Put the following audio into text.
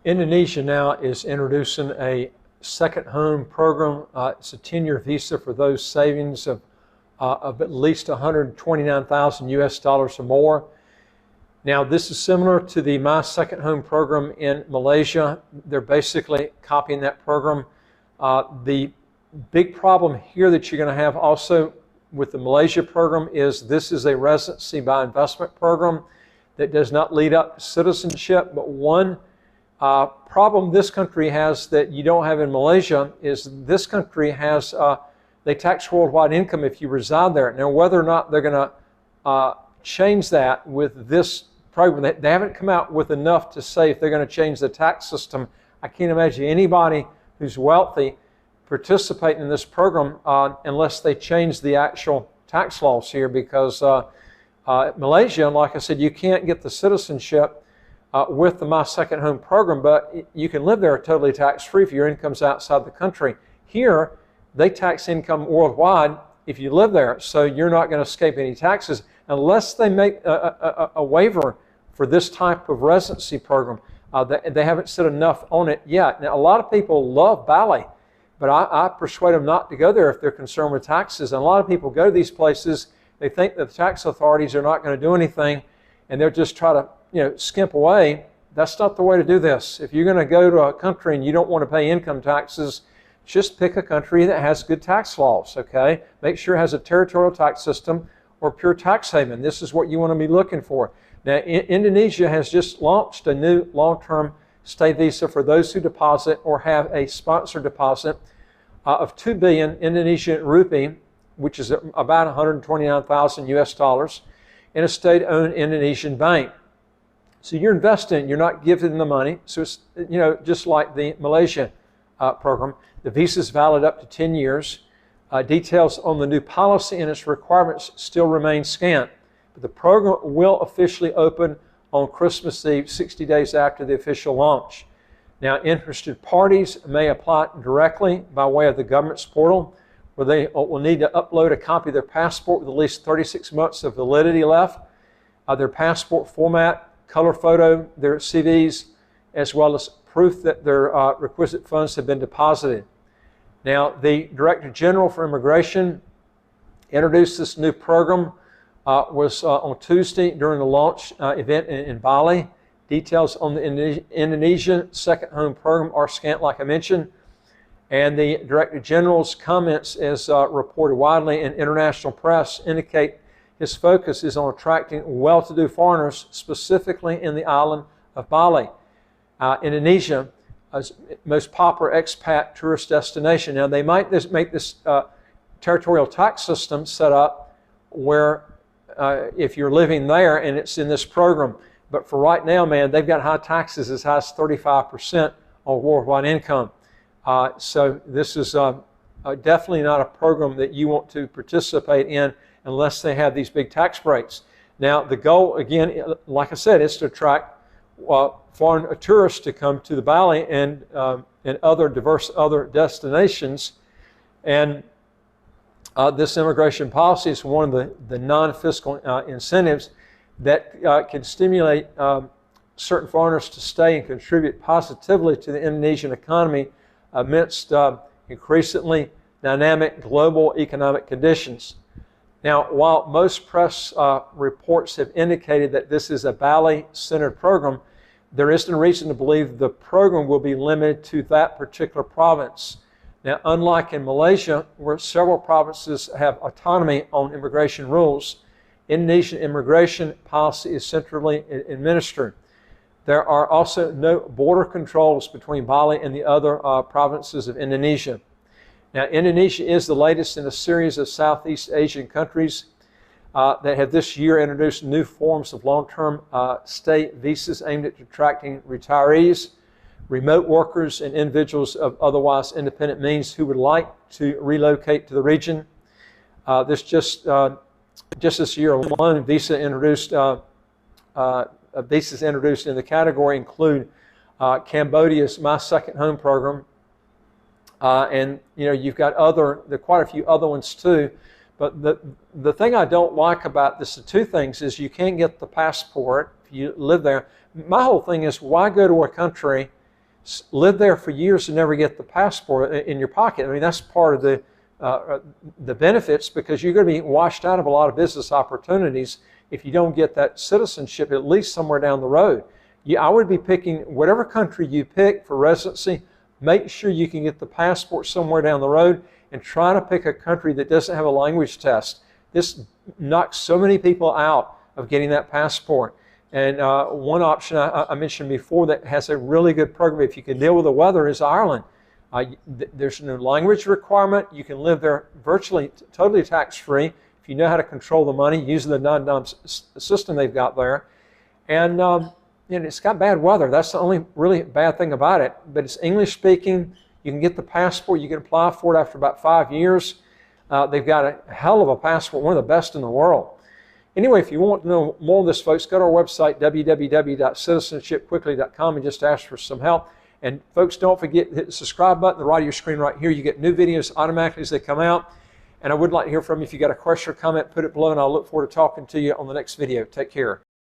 Indonesia now is introducing a second home program. It's a 10-year visa for those savings of at least 129,000 US dollars or more. Now, this is similar to the My Second Home program in Malaysia. They're basically copying that program. The big problem here that you're going to have also with the Malaysia program is this is a residency by investment program that does not lead up to citizenship. But one problem this country has that you don't have in Malaysia is this country has, they tax worldwide income if you reside there. Now, whether or not they're going to change that with this program, they haven't come out with enough to say if they're going to change the tax system. I can't imagine anybody who's wealthy participating in this program unless they change the actual tax laws here, because Malaysia, like I said, you can't get the citizenship with the My Second Home program, but you can live there totally tax-free if your income's outside the country. Here, they tax income worldwide if you live there, so you're not going to escape any taxes unless they make a waiver for this type of residency program. They haven't said enough on it yet. Now, a lot of people love Bali, but I persuade them not to go there if they're concerned with taxes. And a lot of people go to these places, they think that the tax authorities are not going to do anything, and they'll just try to skimp away. That's not the way to do this. If you're going to go to a country and you don't want to pay income taxes, just pick a country that has good tax laws, okay? Make sure it has a territorial tax system or pure tax haven. This is what you want to be looking for. Now, Indonesia has just launched a new long-term stay visa for those who deposit or have a sponsored deposit of 2 billion Indonesian rupee, which is about 129,000 US dollars, in a state-owned Indonesian bank. So you're investing, you're not giving the money. So it's just like the Malaysia program. The visa is valid up to 10 years. Details on the new policy and its requirements still remain scant. But the program will officially open on Christmas Eve, 60 days after the official launch. Now, interested parties may apply directly by way of the government's portal, where they will need to upload a copy of their passport with at least 36 months of validity left, their passport format, color photo, their CVs, as well as proof that their requisite funds have been deposited. Now, the Director General for Immigration introduced this new program was on Tuesday during the launch event in Bali. Details on the Indonesian Second Home program are scant, like I mentioned. And the Director General's comments, as reported widely in international press, indicate his focus is on attracting well-to-do foreigners, specifically in the island of Bali. Indonesia is the most popular expat tourist destination. Now, they might make this territorial tax system set up where if you're living there and it's in this program. But for right now, man, they've got high taxes as high as 35% on worldwide income. So this is definitely not a program that you want to participate in unless they have these big tax breaks. Now, the goal, again, like I said, is to attract foreign tourists to come to the Bali and other diverse destinations. And this immigration policy is one of the non-fiscal incentives that can stimulate certain foreigners to stay and contribute positively to the Indonesian economy amidst increasingly dynamic global economic conditions. Now, while most press reports have indicated that this is a Bali-centered program, there isn't a reason to believe the program will be limited to that particular province. Now, unlike in Malaysia, where several provinces have autonomy on immigration rules, Indonesian immigration policy is centrally administered. There are also no border controls between Bali and the other provinces of Indonesia. Now, Indonesia is the latest in a series of Southeast Asian countries that have this year introduced new forms of long-term stay visas aimed at attracting retirees, remote workers, and individuals of otherwise independent means who would like to relocate to the region. Just this year alone, visas introduced in the category include Cambodia's My Second Home program, and you've got quite a few other ones too. But the thing I don't like about this, the two things, is you can't get the passport if you live there. My whole thing is, why go to a country live there for years and never get the passport in your pocket. I mean, that's part of the benefits, because you're going to be washed out of a lot of business opportunities if you don't get that citizenship at least somewhere down the road. I would be picking whatever country you pick for residency. Make sure you can get the passport somewhere down the road, and try to pick a country that doesn't have a language test. This knocks so many people out of getting that passport. And one option I mentioned before that has a really good program, if you can deal with the weather, is Ireland. There's no language requirement. You can live there virtually totally tax-free if you know how to control the money using the non-dom system they've got there. And it's got bad weather. That's the only really bad thing about it. But it's English speaking. You can get the passport. You can apply for it after about 5 years. They've got a hell of a passport, one of the best in the world. Anyway, if you want to know more of this, folks, go to our website, www.citizenshipquickly.com, and just ask for some help. And folks, don't forget to hit the subscribe button on the right of your screen right here. You get new videos automatically as they come out. And I would like to hear from you. If you got a question or comment, put it below, and I'll look forward to talking to you on the next video. Take care.